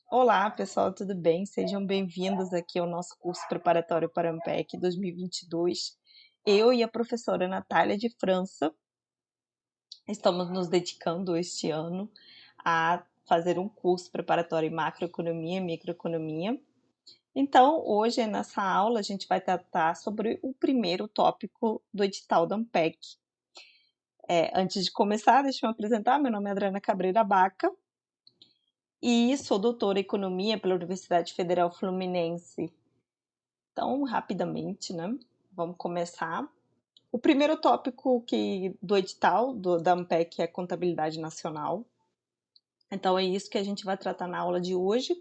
Olá, pessoal, tudo bem? Sejam bem-vindos aqui ao nosso curso preparatório para a AMPEC 2022. Eu e a professora Natália de França estamos nos dedicando este ano a fazer um curso preparatório em macroeconomia e microeconomia. Então, hoje nessa aula a gente vai tratar sobre o primeiro tópico do edital da AMPEC. Antes de começar, deixa eu me apresentar. Meu nome é Adriana Cabreira Baca e sou doutora em economia pela Universidade Federal Fluminense. Então, rapidamente, né? Vamos começar. O primeiro tópico do edital da AMPEC é contabilidade nacional. Então, é isso que a gente vai tratar na aula de hoje.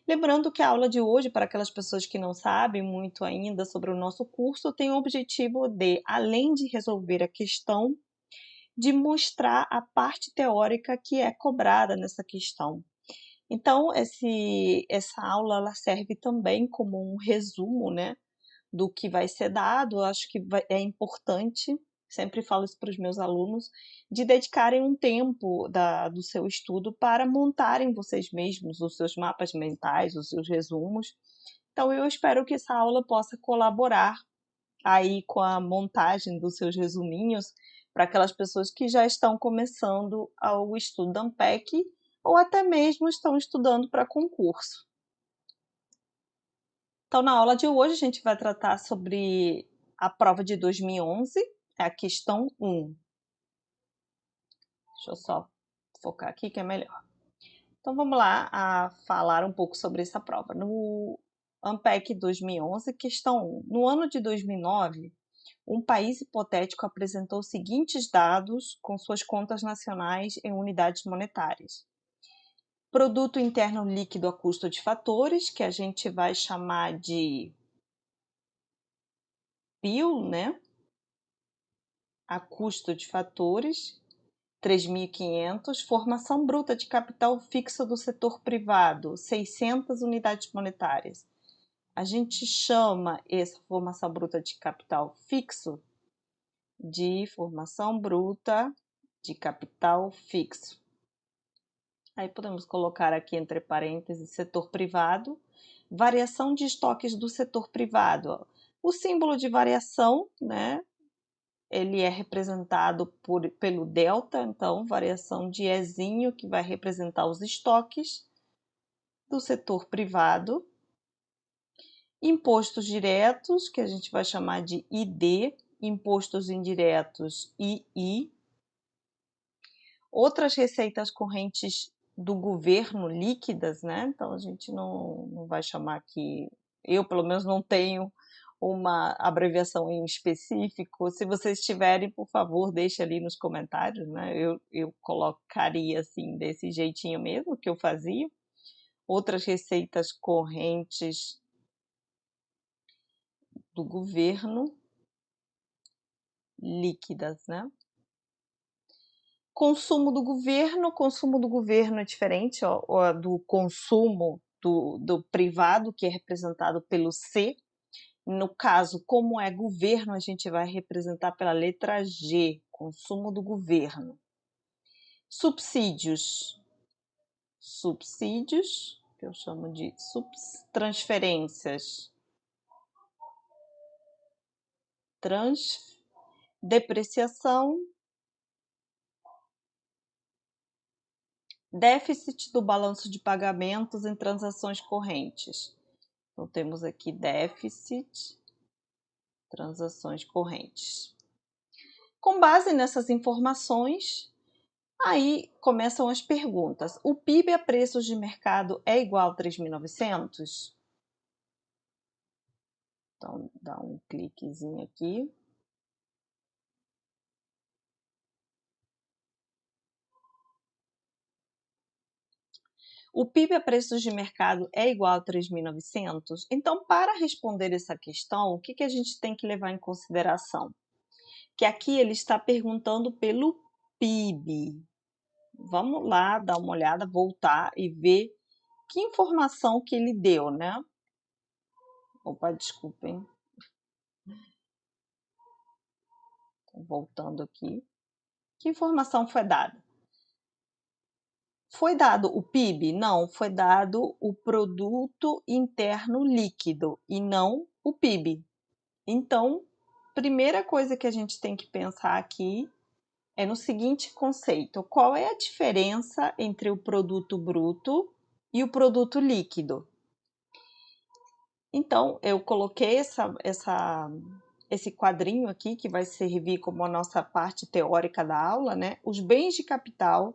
Lembrando que a aula de hoje, para aquelas pessoas que não sabem muito ainda sobre o nosso curso, tem o objetivo de, além de resolver a questão, de mostrar a parte teórica que é cobrada nessa questão. Então, essa aula ela serve também como um resumo, né, do que vai ser dado. Eu acho que é importante, sempre falo isso para os meus alunos, de dedicarem um tempo do seu estudo para montarem vocês mesmos os seus mapas mentais, os seus resumos. Então, eu espero que essa aula possa colaborar aí com a montagem dos seus resuminhos para aquelas pessoas que já estão começando o estudo da AMPEC ou até mesmo estão estudando para concurso. Então, na aula de hoje, a gente vai tratar sobre a prova de 2011, é a questão 1. Deixa eu só focar aqui que é melhor. Então, vamos lá a falar um pouco sobre essa prova. No AMPEC 2011, questão 1. No ano de 2009, um país hipotético apresentou os seguintes dados com suas contas nacionais em unidades monetárias. Produto interno líquido a custo de fatores, que a gente vai chamar de PIL, né? A custo de fatores, 3.500. Formação bruta de capital fixo do setor privado, 600 unidades monetárias. A gente chama essa formação bruta de capital fixo de formação bruta de capital fixo. Aí podemos colocar aqui entre parênteses setor privado, variação de estoques do setor privado. O símbolo de variação, né, ele é representado pelo delta, então variação de Ezinho, que vai representar os estoques do setor privado. Impostos diretos, que a gente vai chamar de ID, impostos indiretos, II. Outras receitas correntes do governo líquidas, né? Então a gente não vai chamar aqui, eu pelo menos não tenho uma abreviação em específico. Se vocês tiverem, por favor, deixe ali nos comentários, né? Eu colocaria assim, desse jeitinho mesmo que eu fazia. Outras receitas correntes do governo líquidas, né? Consumo do governo é diferente ó, do consumo do privado, que é representado pelo C. No caso, como é governo, a gente vai representar pela letra G, consumo do governo. Subsídios. Subsídios, que eu chamo de transferências. Depreciação. Déficit do balanço de pagamentos em transações correntes. Então, temos aqui déficit, transações correntes. Com base nessas informações, aí começam as perguntas. O PIB a preços de mercado é igual a 3.900? Então, dá um cliquezinho aqui. O PIB a preços de mercado é igual a 3.900? Então, para responder essa questão, o que a gente tem que levar em consideração? Que aqui ele está perguntando pelo PIB. Vamos lá dar uma olhada, voltar e ver que informação que ele deu, né? Opa, desculpem. Voltando aqui. Que informação foi dada? Foi dado o PIB? Não, foi dado o produto interno líquido e não o PIB. Então, primeira coisa que a gente tem que pensar aqui é no seguinte conceito: qual é a diferença entre o produto bruto e o produto líquido? Então, eu coloquei esse quadrinho aqui, que vai servir como a nossa parte teórica da aula, né? Os bens de capital,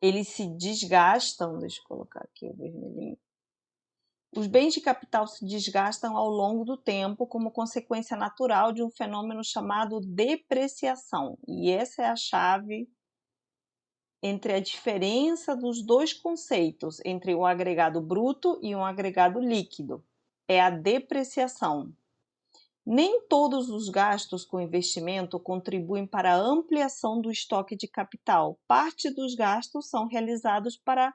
eles se desgastam, deixa eu colocar aqui o vermelhinho. Os bens de capital se desgastam ao longo do tempo como consequência natural de um fenômeno chamado depreciação. E essa é a chave entre a diferença dos dois conceitos, entre um agregado bruto e um agregado líquido. É a depreciação. Nem todos os gastos com investimento contribuem para a ampliação do estoque de capital. Parte dos gastos são realizados para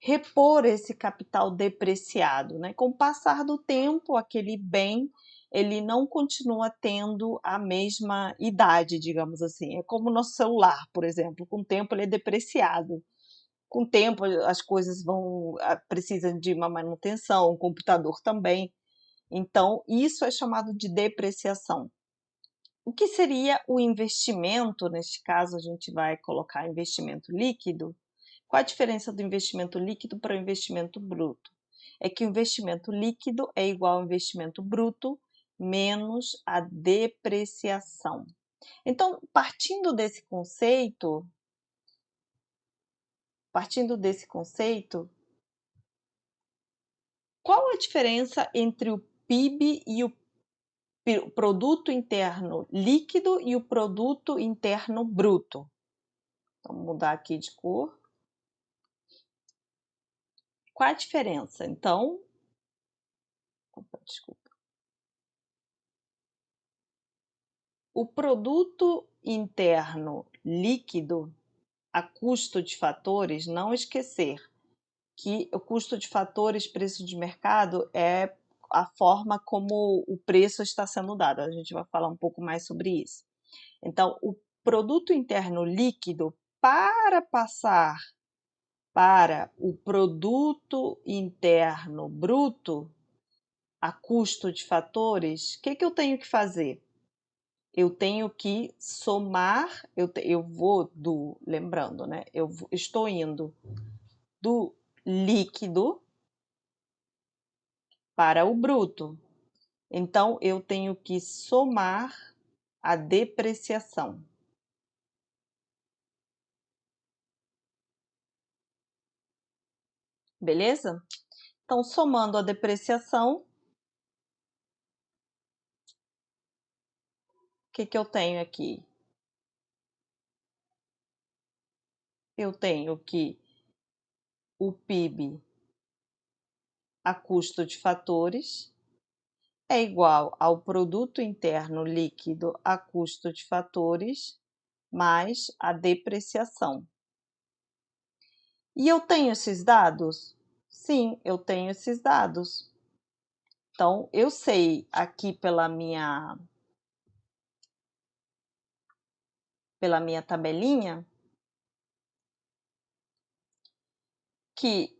repor esse capital depreciado, né? Com o passar do tempo, aquele bem ele não continua tendo a mesma idade, digamos assim. É como o nosso celular, por exemplo. Com o tempo ele é depreciado. Com o tempo as coisas precisam de uma manutenção, o computador também. Então, isso é chamado de depreciação. O que seria o investimento? Neste caso, a gente vai colocar investimento líquido. Qual a diferença do investimento líquido para o investimento bruto? É que o investimento líquido é igual ao investimento bruto menos a depreciação. Então, partindo desse conceito, qual a diferença entre o PIB e o produto interno líquido e o produto interno bruto? Vamos mudar aqui de cor. Qual a diferença? Então, desculpa. O produto interno líquido a custo de fatores, não esquecer que o custo de fatores, preço de mercado, é a forma como o preço está sendo dado. A gente vai falar um pouco mais sobre isso. Então, o produto interno líquido, para passar para o produto interno bruto, a custo de fatores, o que eu tenho que fazer? Eu tenho que somar, eu vou lembrando, né? Estou indo do líquido para o bruto. Então, eu tenho que somar a depreciação. Beleza? Então, somando a depreciação, o que eu tenho aqui? Eu tenho que o PIB a custo de fatores é igual ao produto interno líquido a custo de fatores mais a depreciação. E eu tenho esses dados? Sim, eu tenho esses dados. Então, eu sei aqui pela minha tabelinha que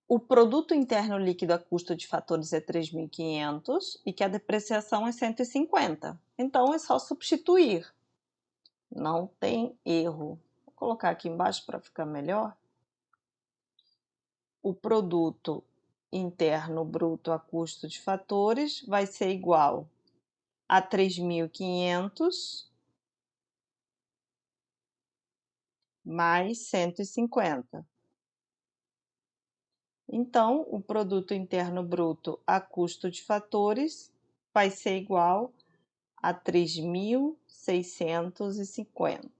o produto interno líquido a custo de fatores é 3.500 e que a depreciação é 150. Então, é só substituir. Não tem erro. Vou colocar aqui embaixo para ficar melhor. O produto interno bruto a custo de fatores vai ser igual a 3.500 mais 150. Então, o produto interno bruto a custo de fatores vai ser igual a 3.650.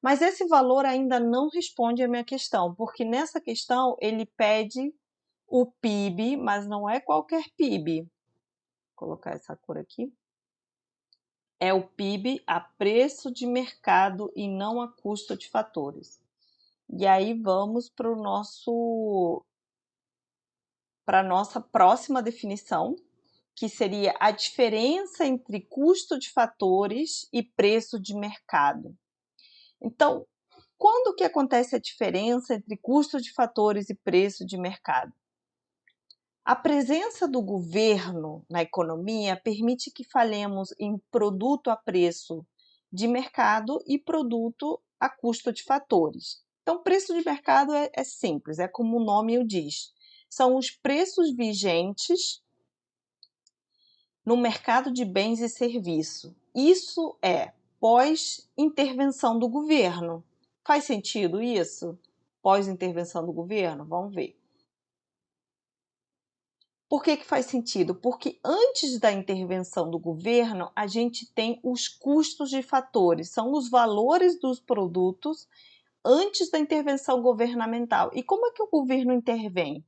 Mas esse valor ainda não responde à minha questão, porque nessa questão ele pede o PIB, mas não é qualquer PIB. Vou colocar essa cor aqui. É o PIB a preço de mercado e não a custo de fatores. E aí vamos para a nossa próxima definição, que seria a diferença entre custo de fatores e preço de mercado. Então, Quando que acontece a diferença entre custo de fatores e preço de mercado? A presença do governo na economia permite que falemos em produto a preço de mercado e produto a custo de fatores. Então, preço de mercado é simples, é como o nome o diz. São os preços vigentes no mercado de bens e serviços. Isso é pós-intervenção do governo. Faz sentido isso? Pós-intervenção do governo? Vamos ver. Por que faz sentido? Porque antes da intervenção do governo, a gente tem os custos de fatores, são os valores dos produtos antes da intervenção governamental. E como é que o governo intervém?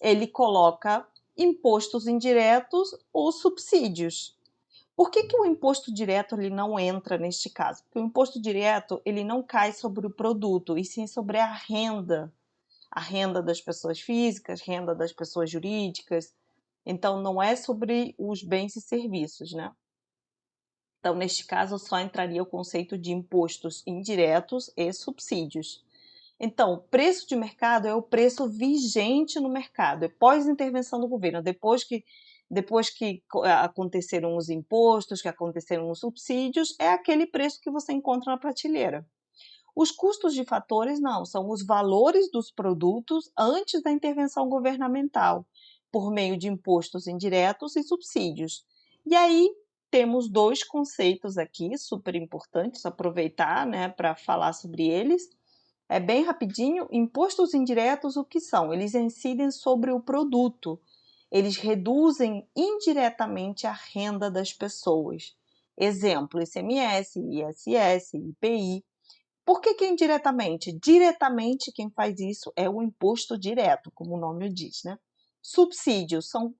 Ele coloca impostos indiretos ou subsídios. Por que o imposto direto ele não entra neste caso? Porque o imposto direto ele não cai sobre o produto, e sim sobre a renda das pessoas físicas, renda das pessoas jurídicas. Então, não é sobre os bens e serviços, né? Então, neste caso, só entraria o conceito de impostos indiretos e subsídios. Então, o preço de mercado é o preço vigente no mercado, é pós-intervenção do governo, depois que aconteceram os impostos, que aconteceram os subsídios, é aquele preço que você encontra na prateleira. Os custos de fatores não, são os valores dos produtos antes da intervenção governamental, por meio de impostos indiretos e subsídios. E aí temos dois conceitos aqui super importantes, aproveitar, né, para falar sobre eles. É bem rapidinho. Impostos indiretos, o que são? Eles incidem sobre o produto. Eles reduzem indiretamente a renda das pessoas. Exemplo, ICMS, ISS, IPI. Por que indiretamente? Diretamente quem faz isso é o imposto direto, como o nome diz, né? Subsídios são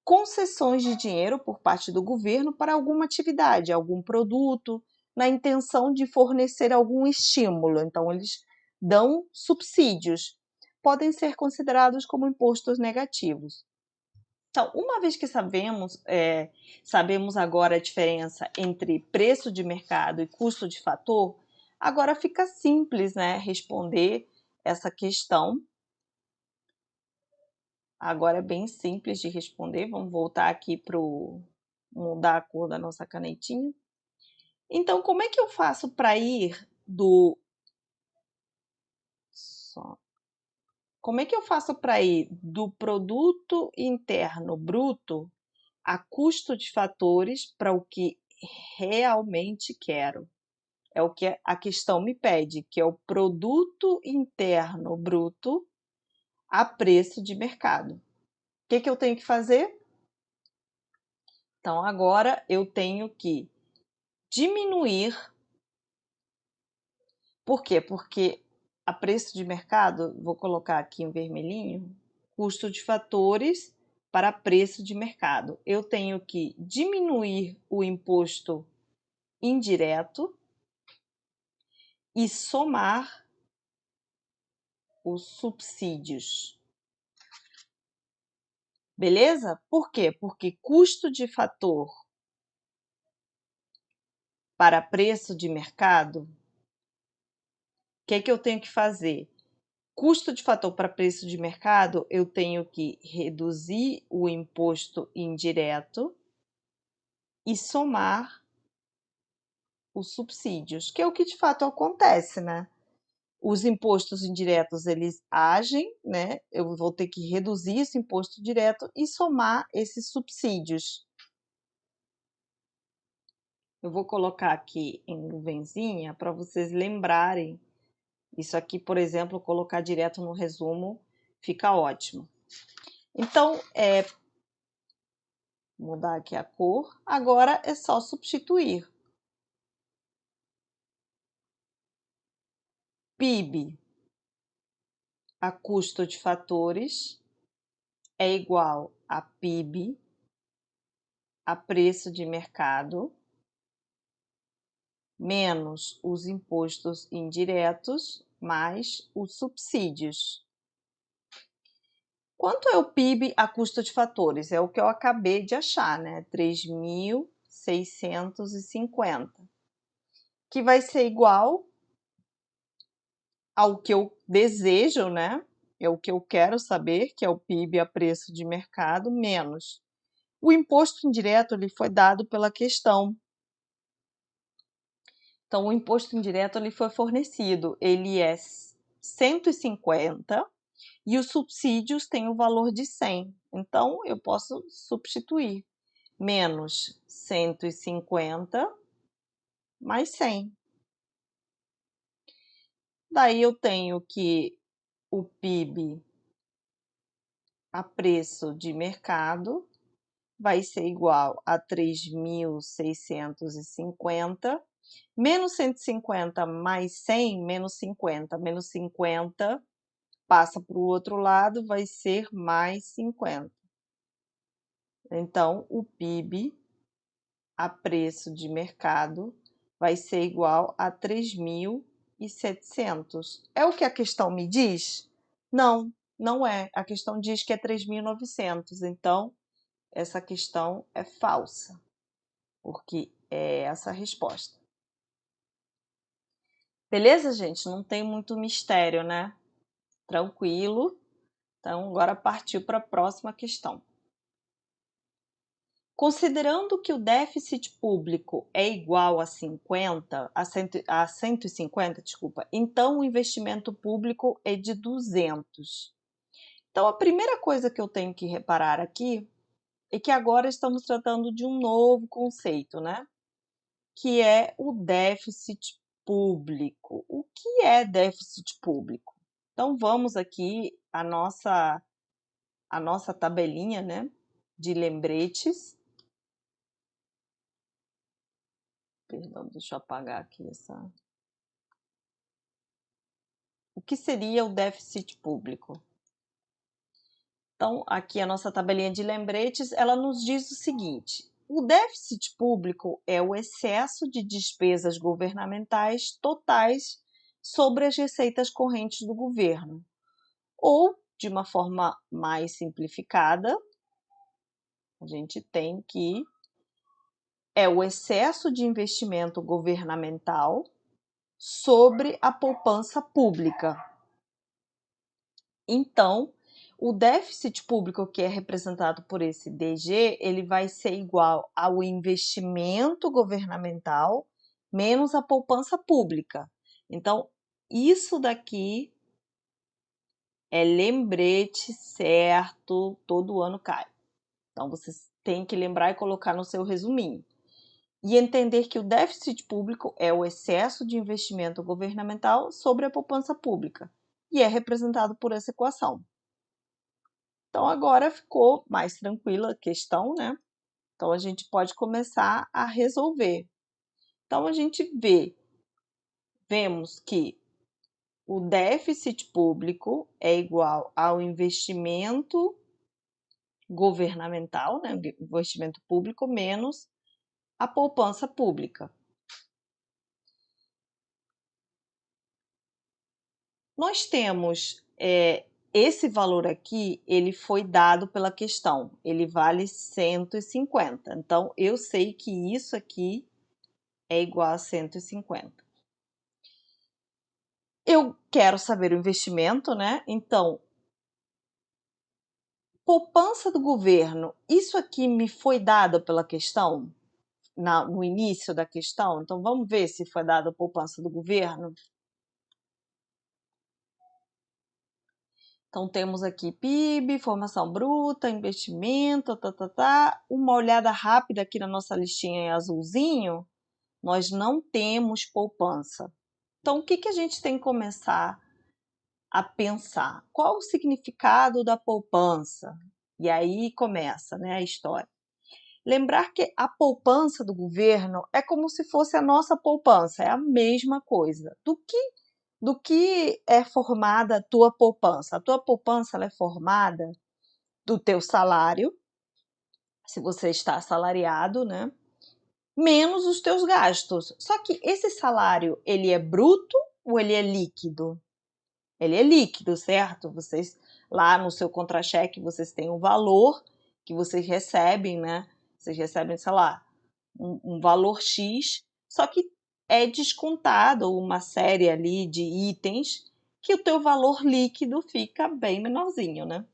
concessões de dinheiro por parte do governo para alguma atividade, algum produto, na intenção de fornecer algum estímulo. Então, eles dão subsídios. Podem ser considerados como impostos negativos. Então, uma vez que sabemos agora a diferença entre preço de mercado e custo de fator, agora fica simples, né, responder essa questão. Agora é bem simples de responder. Vamos voltar aqui para mudar a cor da nossa canetinha. Então, como é que eu faço para ir do... Como é que eu faço para ir do produto interno bruto a custo de fatores para o que realmente quero? É o que a questão me pede, que é o produto interno bruto a preço de mercado. O que eu tenho que fazer? Então, agora eu tenho que diminuir. Por quê? Porque a preço de mercado, vou colocar aqui em vermelhinho, custo de fatores para preço de mercado. Eu tenho que diminuir o imposto indireto e somar os subsídios. Beleza? Por quê? Porque custo de fator para preço de mercado, o que eu tenho que fazer? Custo de fator para preço de mercado, eu tenho que reduzir o imposto indireto e somar os subsídios, que é o que de fato acontece, né? Os impostos indiretos, eles agem, né? Eu vou ter que reduzir esse imposto direto e somar esses subsídios. Eu vou colocar aqui em nuvenzinha para vocês lembrarem. Isso aqui, por exemplo, colocar direto no resumo, fica ótimo. Então, mudar aqui a cor. Agora é só substituir. PIB a custo de fatores é igual a PIB a preço de mercado menos os impostos indiretos mais os subsídios. Quanto é o PIB a custo de fatores? É o que eu acabei de achar, né? 3.650, que vai ser igual ao que eu desejo, né? É o que eu quero saber, que é o PIB a preço de mercado, menos. O imposto indireto ele foi dado pela questão. Então, o imposto indireto ele foi fornecido. Ele é 150 e os subsídios têm o valor de 100. Então, eu posso substituir. Menos 150 mais 100. Daí eu tenho que o PIB a preço de mercado vai ser igual a 3.650, menos 150 mais 100, menos 50. Menos 50 passa para o outro lado, vai ser mais 50. Então, o PIB a preço de mercado vai ser igual a 3.700. É o que a questão me diz? Não, não é. A questão diz que é 3.900. Então, essa questão é falsa, porque é essa a resposta. Beleza, gente? Não tem muito mistério, né? Tranquilo. Então, agora partiu para a próxima questão. Considerando que o déficit público é igual a 150, desculpa, então o investimento público é de 200. Então, a primeira coisa que eu tenho que reparar aqui é que agora estamos tratando de um novo conceito, né? Que é o déficit público. O que é déficit público? Então, vamos aqui a nossa tabelinha, né, de lembretes. Perdão, deixa eu apagar aqui essa. O que seria o déficit público? Então, aqui a nossa tabelinha de lembretes, ela nos diz o seguinte: o déficit público é o excesso de despesas governamentais totais sobre as receitas correntes do governo. Ou, de uma forma mais simplificada, a gente tem que é o excesso de investimento governamental sobre a poupança pública. Então, o déficit público que é representado por esse DG, ele vai ser igual ao investimento governamental menos a poupança pública. Então, isso daqui é lembrete certo, todo ano cai. Então, vocês têm que lembrar e colocar no seu resuminho. E entender que o déficit público é o excesso de investimento governamental sobre a poupança pública, e é representado por essa equação. Então, agora ficou mais tranquila a questão, né? Então, a gente pode começar a resolver. Então, a gente vemos que o déficit público é igual ao investimento governamental, né? Investimento público menos a poupança pública. Nós temos esse valor aqui, ele foi dado pela questão, ele vale 150. Então, eu sei que isso aqui é igual a 150. Eu quero saber o investimento, né? Então, poupança do governo, isso aqui me foi dado pela questão, no início da questão? Então, vamos ver se foi dada a poupança do governo. Então, temos aqui PIB, formação bruta, investimento, Uma olhada rápida aqui na nossa listinha em azulzinho, nós não temos poupança. Então, o que, que a gente tem que começar a pensar? Qual o significado da poupança? E aí começa, né, a história. Lembrar que a poupança do governo é como se fosse a nossa poupança, é a mesma coisa. Do que é formada a tua poupança? A tua poupança ela é formada do teu salário, se você está assalariado, né? Menos os teus gastos. Só que esse salário, ele é bruto ou ele é líquido? Ele é líquido, certo? Vocês lá no seu contra-cheque, vocês têm um valor que vocês recebem, né? Vocês recebem, sei lá, um valor X, só que é descontado uma série ali de itens que o teu valor líquido fica bem menorzinho, né?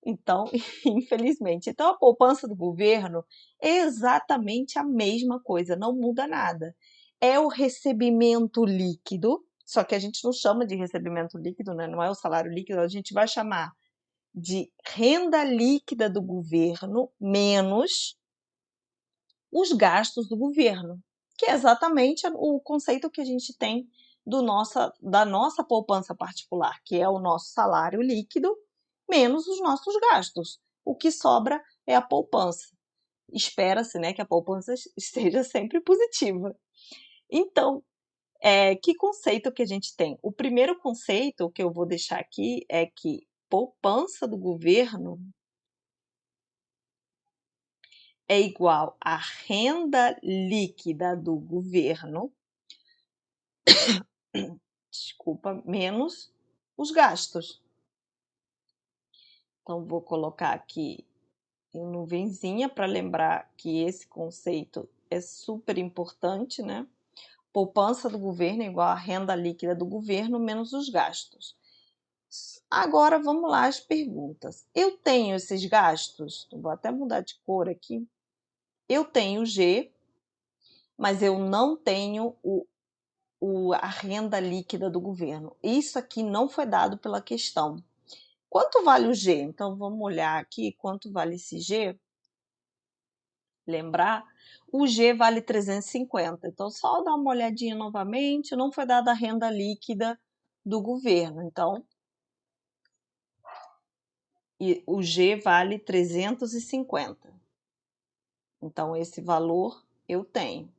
Então, infelizmente. Então, a poupança do governo é exatamente a mesma coisa, não muda nada. É o recebimento líquido, só que a gente não chama de recebimento líquido, né? Não é o salário líquido, a gente vai chamar de renda líquida do governo menos os gastos do governo, que é exatamente o conceito que a gente tem da nossa poupança particular, que é o nosso salário líquido menos os nossos gastos. O que sobra é a poupança. Espera-se, né, que a poupança esteja sempre positiva. Então, que conceito que a gente tem? O primeiro conceito que eu vou deixar aqui é que poupança do governo é igual à renda líquida do governo, desculpa, menos os gastos. Então, vou colocar aqui em nuvenzinha para lembrar que esse conceito é super importante, né? Poupança do governo é igual à renda líquida do governo menos os gastos. Agora vamos lá as perguntas. Eu tenho esses gastos? Vou até mudar de cor aqui. Eu tenho G, mas eu não tenho a renda líquida do governo. Isso aqui não foi dado pela questão. Quanto vale o G? Então vamos olhar aqui quanto vale esse G. Lembrar, o G vale 350. Então, só dar uma olhadinha novamente, não foi dada a renda líquida do governo. Então, o G vale 350. Então, esse valor eu tenho,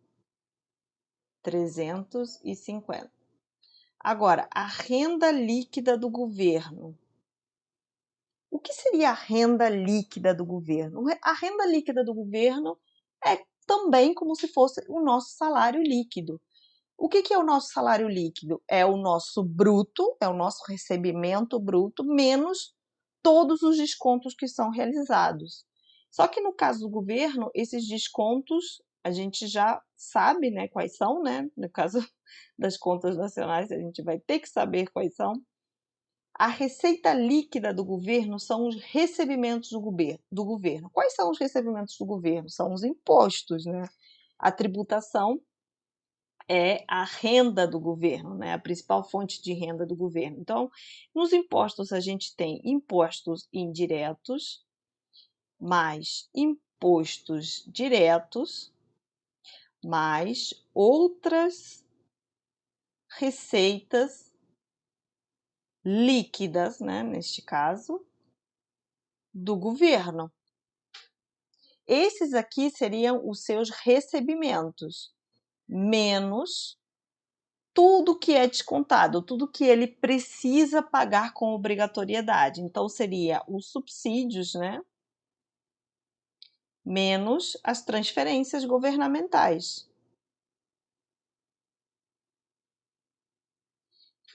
350. Agora, a renda líquida do governo. O que seria a renda líquida do governo? A renda líquida do governo é também como se fosse o nosso salário líquido. O que é o nosso salário líquido? É o nosso bruto, é o nosso recebimento bruto, menos todos os descontos que são realizados. Só que no caso do governo, esses descontos a gente já sabe, né, quais são, né? No caso das contas nacionais, a gente vai ter que saber quais são. A receita líquida do governo são os recebimentos do governo. Quais são os recebimentos do governo? São os impostos, né? A tributação é a renda do governo, né? A principal fonte de renda do governo. Então, nos impostos a gente tem impostos indiretos, mais impostos diretos, mais outras receitas líquidas, né? Neste caso, do governo. Esses aqui seriam os seus recebimentos, menos tudo que é descontado, tudo que ele precisa pagar com obrigatoriedade. Então, seria os subsídios, né? Menos as transferências governamentais.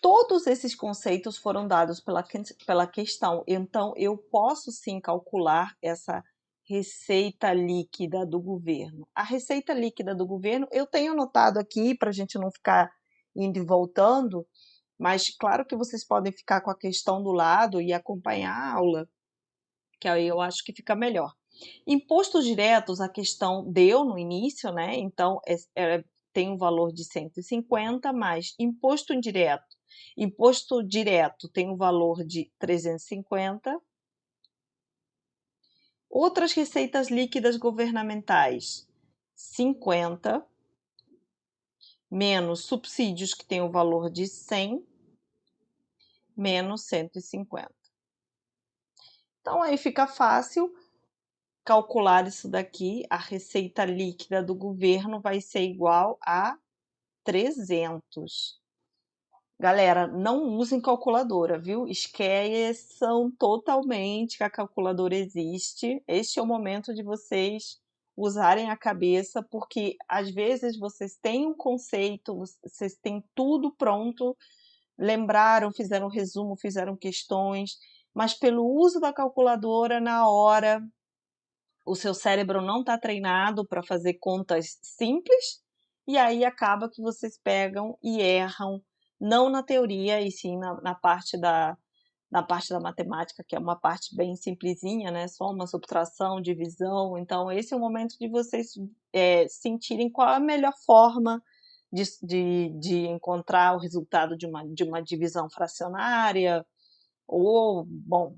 Todos esses conceitos foram dados pela questão, então eu posso sim calcular essa receita líquida do governo. A receita líquida do governo eu tenho anotado aqui para a gente não ficar indo e voltando, mas claro que vocês podem ficar com a questão do lado e acompanhar a aula, que aí eu acho que fica melhor. Impostos diretos, a questão deu no início, né? Então, tem um valor de 150, mais imposto indireto. Imposto direto tem um valor de 350. Outras receitas líquidas governamentais, 50, menos subsídios, que tem o valor de 100, menos 150. Então, aí fica fácil calcular isso daqui. A receita líquida do governo vai ser igual a 300. Galera, não usem calculadora, viu? Esqueçam totalmente que a calculadora existe. Este é o momento de vocês usarem a cabeça, porque às vezes vocês têm um conceito, vocês têm tudo pronto, lembraram, fizeram resumo, fizeram questões, mas pelo uso da calculadora na hora, o seu cérebro não está treinado para fazer contas simples, e aí acaba que vocês pegam e erram não na teoria, e sim na parte da matemática, que é uma parte bem simplesinha, né? Só uma subtração, divisão. Então, esse é o momento de vocês sentirem qual é a melhor forma de encontrar o resultado de uma divisão fracionária, ou, bom,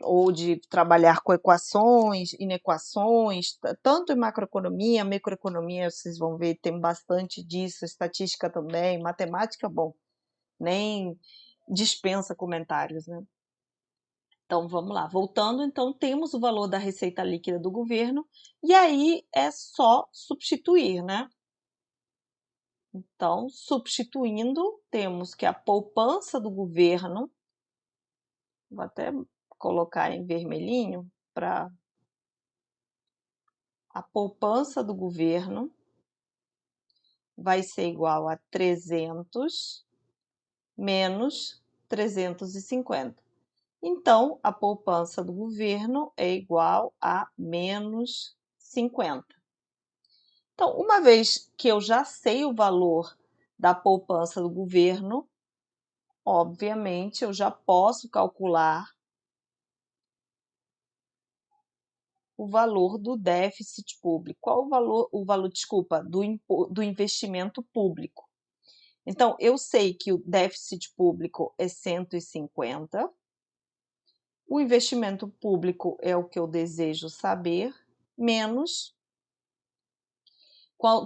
ou de trabalhar com equações, inequações, tanto em macroeconomia, microeconomia, vocês vão ver, tem bastante disso, estatística também, matemática, bom, nem dispensa comentários, né? Então, vamos lá. Voltando, então, temos o valor da receita líquida do governo, e aí é só substituir, né? Então, substituindo, temos que a poupança do governo, vou até colocar em vermelhinho, para a poupança do governo vai ser igual a 300 menos 350. Então, a poupança do governo é igual a menos 50. Então, uma vez que eu já sei o valor da poupança do governo, obviamente eu já posso calcular o valor do déficit público. Qual o valor, desculpa, do investimento público? Então, eu sei que o déficit público é 150, o investimento público é o que eu desejo saber, menos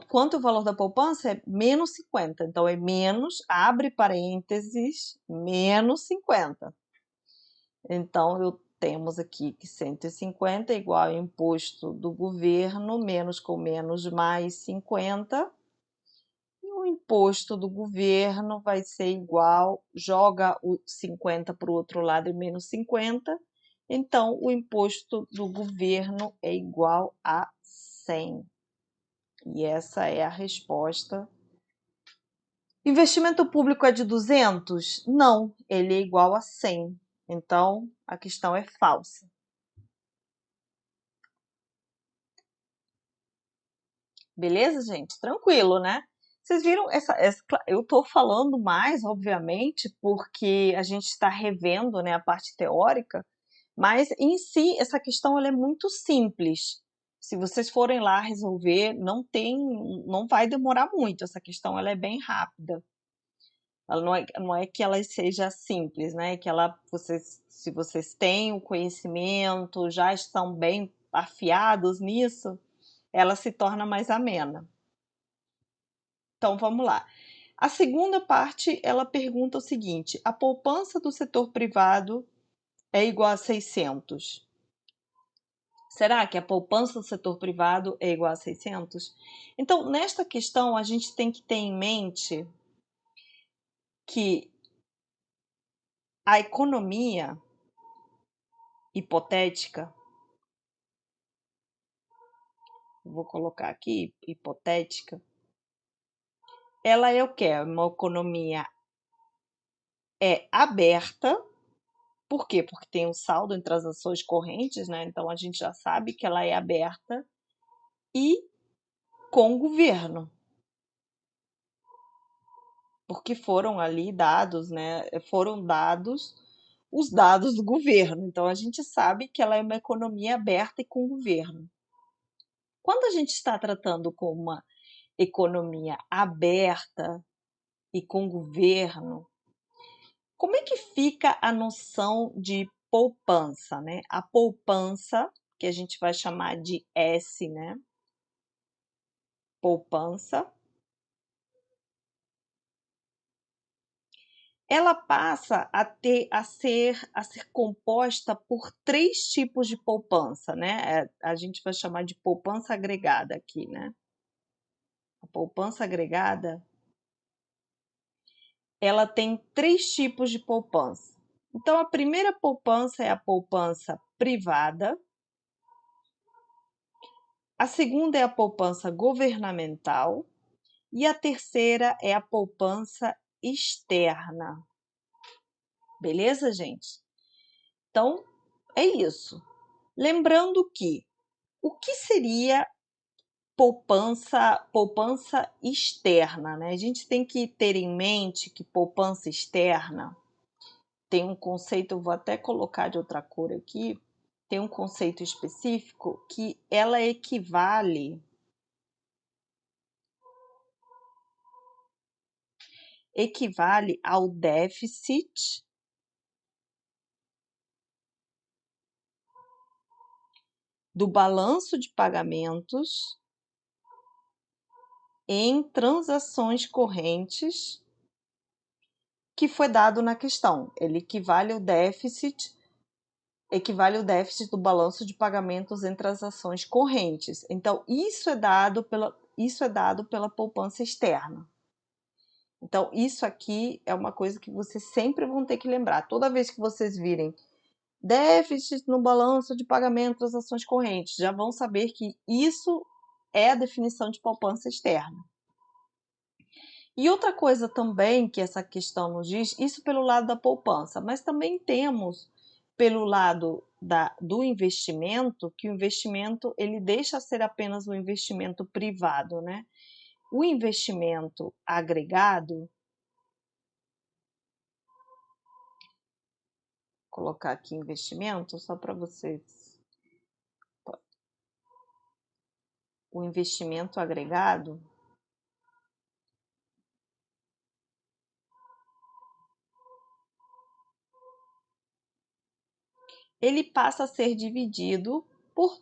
quanto é o valor da poupança? É menos 50. Então, é menos, abre parênteses, menos 50. Então, temos aqui que 150 é igual ao imposto do governo, menos com menos mais 50. E o imposto do governo vai ser igual, joga o 50 para o outro lado e menos 50. Então, o imposto do governo é igual a 100. E essa é a resposta. Investimento público é de 200? Não, ele é igual a 100. Então, a questão é falsa. Beleza, gente? Tranquilo, né? Vocês viram eu estou falando mais, obviamente, porque a gente está revendo, né, a parte teórica, mas em si essa questão ela é muito simples. Se vocês forem lá resolver, não vai demorar muito. Essa questão ela é bem rápida. Ela não é que ela seja simples, né? Que se vocês têm o conhecimento, já estão bem afiados nisso, ela se torna mais amena. Então vamos lá. A segunda parte, ela pergunta o seguinte: a poupança do setor privado é igual a 600? Será que a poupança do setor privado é igual a 600? Então, nesta questão, a gente tem que ter em mente que a economia hipotética, vou colocar aqui, hipotética, ela é o quê? Uma economia aberta. Por quê? Porque tem um saldo em transações correntes, né? Então a gente já sabe que ela é aberta e com o governo. Porque foram ali dados, né? Foram dados os dados do governo. Então a gente sabe que ela é uma economia aberta e com o governo. Quando a gente está tratando com uma economia aberta e com governo, como é que fica a noção de poupança, né? A poupança, que a gente vai chamar de S, né? Poupança, ela passa a ser composta por 3 tipos de poupança, né? A gente vai chamar de poupança agregada aqui, né? A poupança agregada, ela tem 3 tipos de poupança. Então, a primeira poupança é a poupança privada, a segunda é a poupança governamental e a terceira é a poupança externa. Beleza, gente? Então, é isso. Lembrando que o que seria poupança externa, né? A gente tem que ter em mente que poupança externa tem um conceito, eu vou até colocar de outra cor aqui, tem um conceito específico que ela equivale ao déficit do balanço de pagamentos em transações correntes que foi dado na questão. Ele equivale ao déficit do balanço de pagamentos em transações correntes. Então, isso é dado pela poupança externa. Então, isso aqui é uma coisa que vocês sempre vão ter que lembrar. Toda vez que vocês virem déficit no balanço de pagamento das ações correntes, já vão saber que isso é a definição de poupança externa. E outra coisa também que essa questão nos diz, isso pelo lado da poupança, mas também temos pelo lado do investimento, que o investimento ele deixa ser apenas um investimento privado, né? O investimento agregado, vou colocar aqui investimento só para vocês. O investimento agregado ele passa a ser dividido por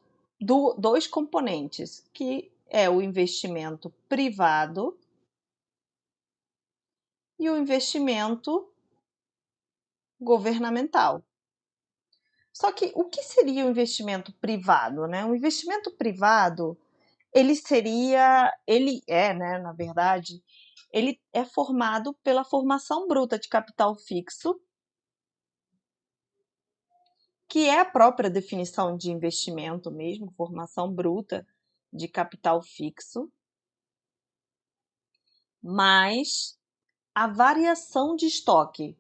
dois componentes, que é o investimento privado e o investimento governamental. Só que o que seria o investimento privado, né? O investimento privado, ele é, né, na verdade, ele é formado pela formação bruta de capital fixo, que é a própria definição de investimento mesmo, formação bruta de capital fixo, mais a variação de estoque.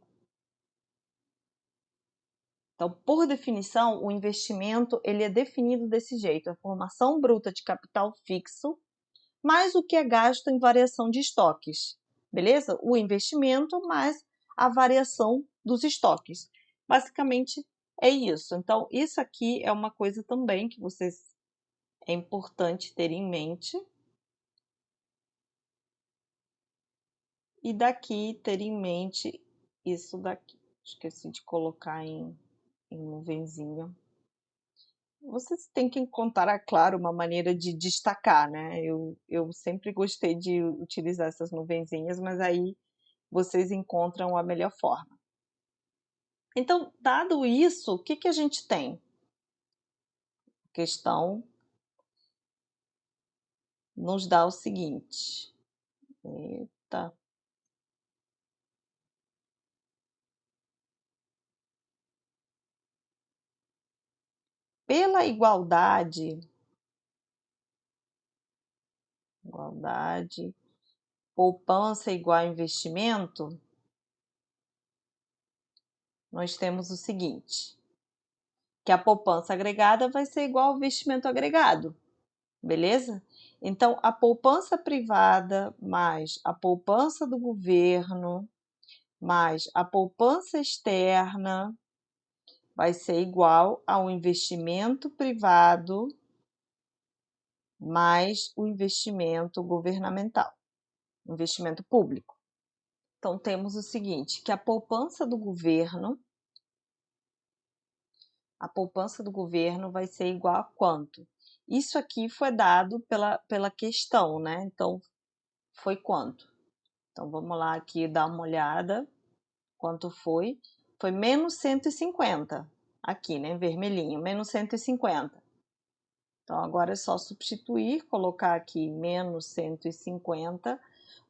Então, por definição, o investimento ele é definido desse jeito: a formação bruta de capital fixo mais o que é gasto em variação de estoques, beleza? O investimento mais a variação dos estoques. Basicamente é isso. Então, isso aqui é uma coisa também que é importante ter em mente. E daqui ter em mente isso daqui. Esqueci de colocar em nuvenzinha. Vocês têm que encontrar, claro, uma maneira de destacar, né? Eu sempre gostei de utilizar essas nuvenzinhas, mas aí vocês encontram a melhor forma. Então, dado isso, o que a gente tem? A questão nos dá o seguinte. Eita. Pela igualdade, poupança igual a investimento, nós temos o seguinte, que a poupança agregada vai ser igual ao investimento agregado, beleza? Então, a poupança privada mais a poupança do governo mais a poupança externa vai ser igual ao investimento privado mais o investimento governamental, investimento público. Então, temos o seguinte, que a poupança do governo vai ser igual a quanto? Isso aqui foi dado pela questão, né? Então, foi quanto? Então, vamos lá aqui dar uma olhada. Quanto foi? Foi menos 150. Aqui, né? Vermelhinho, menos 150. Então, agora é só substituir, colocar aqui menos 150.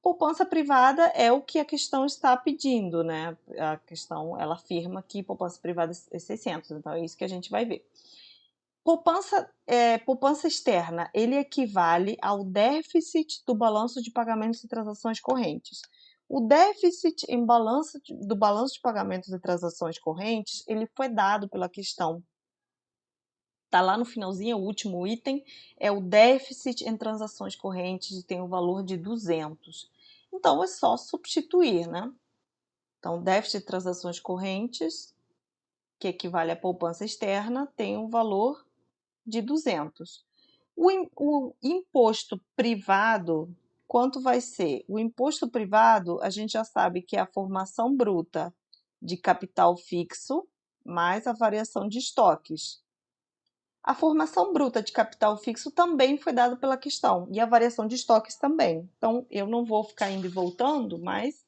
Poupança privada é o que a questão está pedindo, né? A questão, ela afirma que poupança privada é 600, então é isso que a gente vai ver. Poupança externa, ele equivale ao déficit do balanço de pagamentos e transações correntes. O déficit do balanço de pagamentos e transações correntes, ele foi dado pela questão Tá lá no finalzinho, é o último item, é o déficit em transações correntes e tem o valor de 200. Então, é só substituir, né? Então, déficit de transações correntes, que equivale à poupança externa, tem um valor de 200. O imposto privado, quanto vai ser? O imposto privado, a gente já sabe que é a formação bruta de capital fixo mais a variação de estoques. A formação bruta de capital fixo também foi dada pela questão, e a variação de estoques também. Então, eu não vou ficar indo e voltando, mas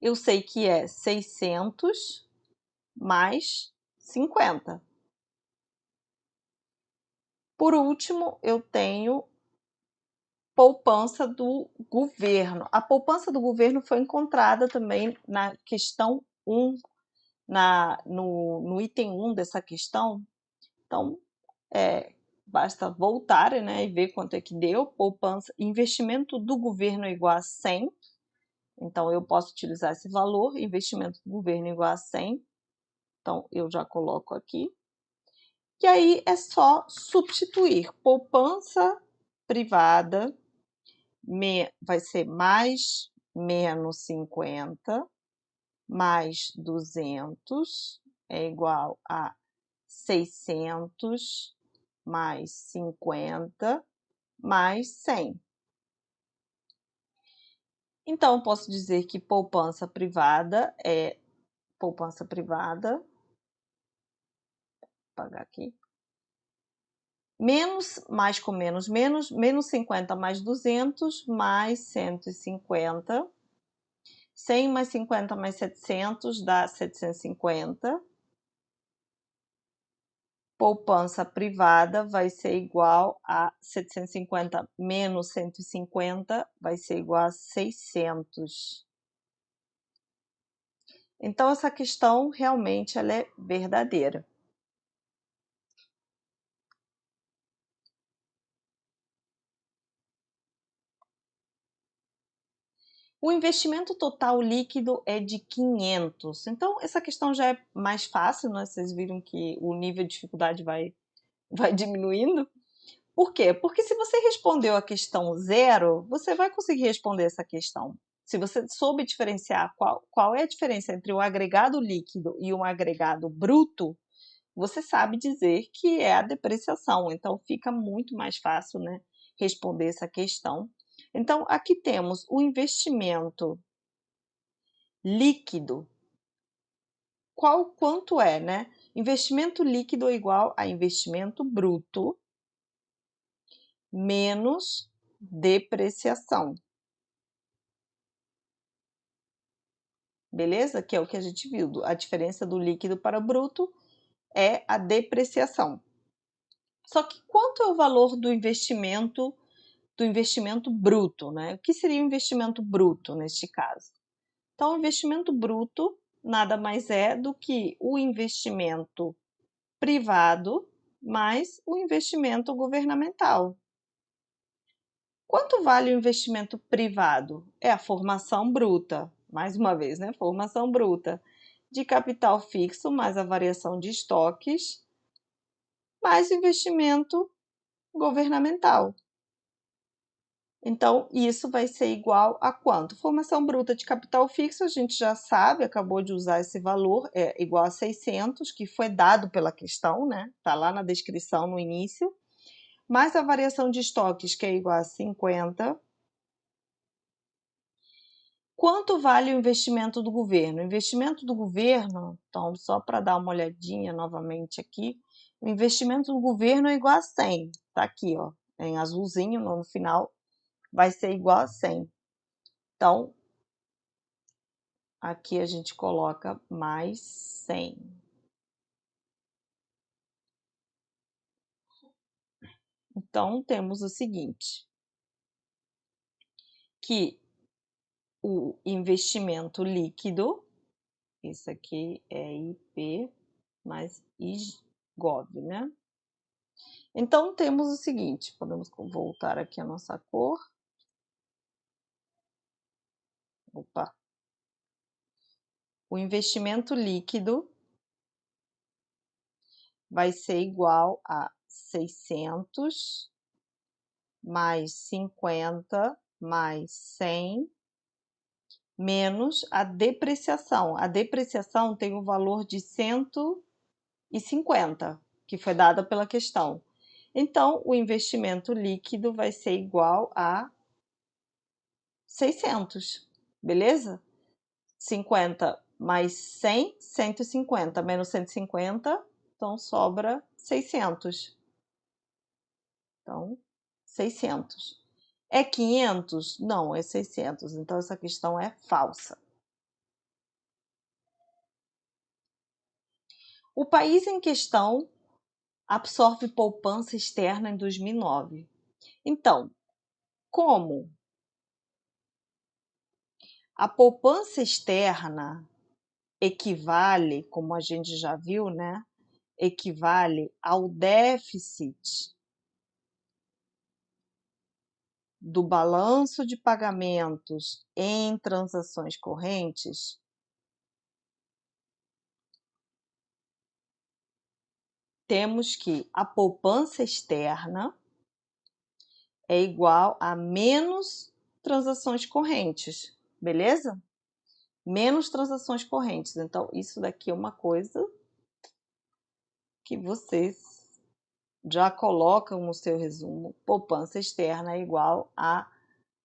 eu sei que é 600 mais 50. Por último, eu tenho poupança do governo. A poupança do governo foi encontrada também na questão 1, no item 1 dessa questão. Então, basta voltar, né, e ver quanto é que deu. Poupança, investimento do governo é igual a 100. Então, eu posso utilizar esse valor, investimento do governo é igual a 100. Então, eu já coloco aqui. E aí é só substituir. Poupança privada vai ser mais menos 50 mais 200 é igual a 600 mais 50 mais 100. Então, posso dizer que poupança privada, vou pagar aqui, mais com menos, menos 50 mais 200 mais 150. 100 mais 50 mais 700 dá 750. Poupança privada vai ser igual a 750 menos 150 vai ser igual a 600. Então, essa questão realmente ela é verdadeira. O investimento total líquido é de 500. Então, essa questão já é mais fácil, né? Vocês viram que o nível de dificuldade vai diminuindo. Por quê? Porque se você respondeu a questão 0, você vai conseguir responder essa questão. Se você soube diferenciar qual é a diferença entre um agregado líquido e um agregado bruto, você sabe dizer que é a depreciação. Então, fica muito mais fácil, né, responder essa questão. Então, aqui temos o investimento líquido. Quanto é, né? Investimento líquido é igual a investimento bruto menos depreciação. Beleza? Que é o que a gente viu. A diferença do líquido para o bruto é a depreciação. Só que quanto é o valor do investimento bruto, né? O que seria o investimento bruto neste caso? Então, o investimento bruto nada mais é do que o investimento privado mais o investimento governamental. Quanto vale o investimento privado? É a formação bruta, mais uma vez, né? Formação bruta de capital fixo mais a variação de estoques, mais o investimento governamental. Então, isso vai ser igual a quanto? Formação bruta de capital fixo, a gente já sabe, acabou de usar esse valor, é igual a 600, que foi dado pela questão, né? Tá lá na descrição no início. Mais a variação de estoques, que é igual a 50. Quanto vale o investimento do governo? O investimento do governo, então, só para dar uma olhadinha novamente aqui, o investimento do governo é igual a 100. Tá aqui, ó, em azulzinho no final, vai ser igual a 100. Então, aqui a gente coloca mais 100. Então, temos o seguinte, que o investimento líquido, isso aqui é IP mais IGOV, né? Então, temos o seguinte, podemos voltar aqui a nossa cor. Opa. O investimento líquido vai ser igual a 600 mais 50 mais 100 menos a depreciação. A depreciação tem o valor de 150, que foi dada pela questão. Então, o investimento líquido vai ser igual a 600, beleza? 50 mais 100, 150, menos 150, então sobra 600. Então, 600. É 500? Não, é 600. Então, essa questão é falsa. O país em questão absorve poupança externa em 2009. Então, como a poupança externa equivale, como a gente já viu, né? Equivale ao déficit do balanço de pagamentos em transações correntes, temos que a poupança externa é igual a menos transações correntes, beleza? Menos transações correntes. Então, isso daqui é uma coisa que vocês já colocam no seu resumo. Poupança externa é igual a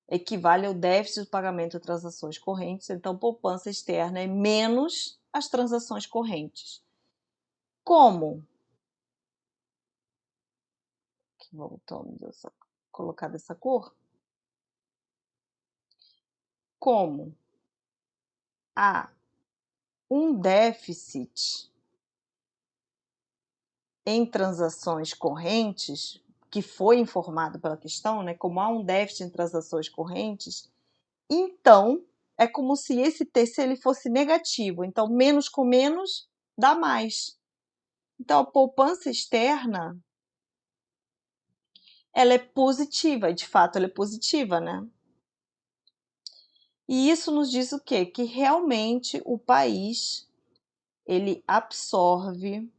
equivale ao déficit do pagamento de transações correntes. Então, poupança externa é menos as transações correntes. Como? Voltamos a colocar dessa cor. Como há um déficit em transações correntes, que foi informado pela questão, né? Como há um déficit em transações correntes, então é como se esse TC ele fosse negativo. Então, menos com menos dá mais. Então, a poupança externa ela é positiva, e de fato ela é positiva, né? E isso nos diz o quê? Que realmente o país ele absorve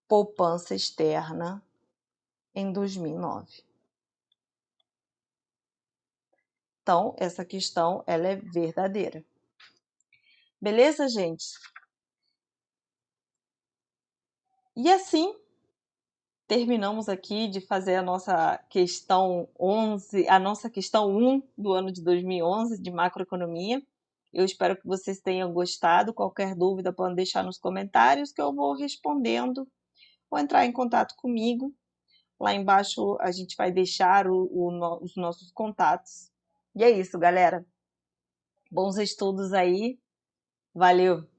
poupança externa em 2009. Então, essa questão ela é verdadeira. Beleza, gente? E assim, terminamos aqui de fazer a nossa questão 11, a nossa questão 1 do ano de 2011 de macroeconomia. Eu espero que vocês tenham gostado. Qualquer dúvida podem deixar nos comentários que eu vou respondendo ou entrar em contato comigo. Lá embaixo a gente vai deixar os nossos contatos. E é isso, galera. Bons estudos aí. Valeu!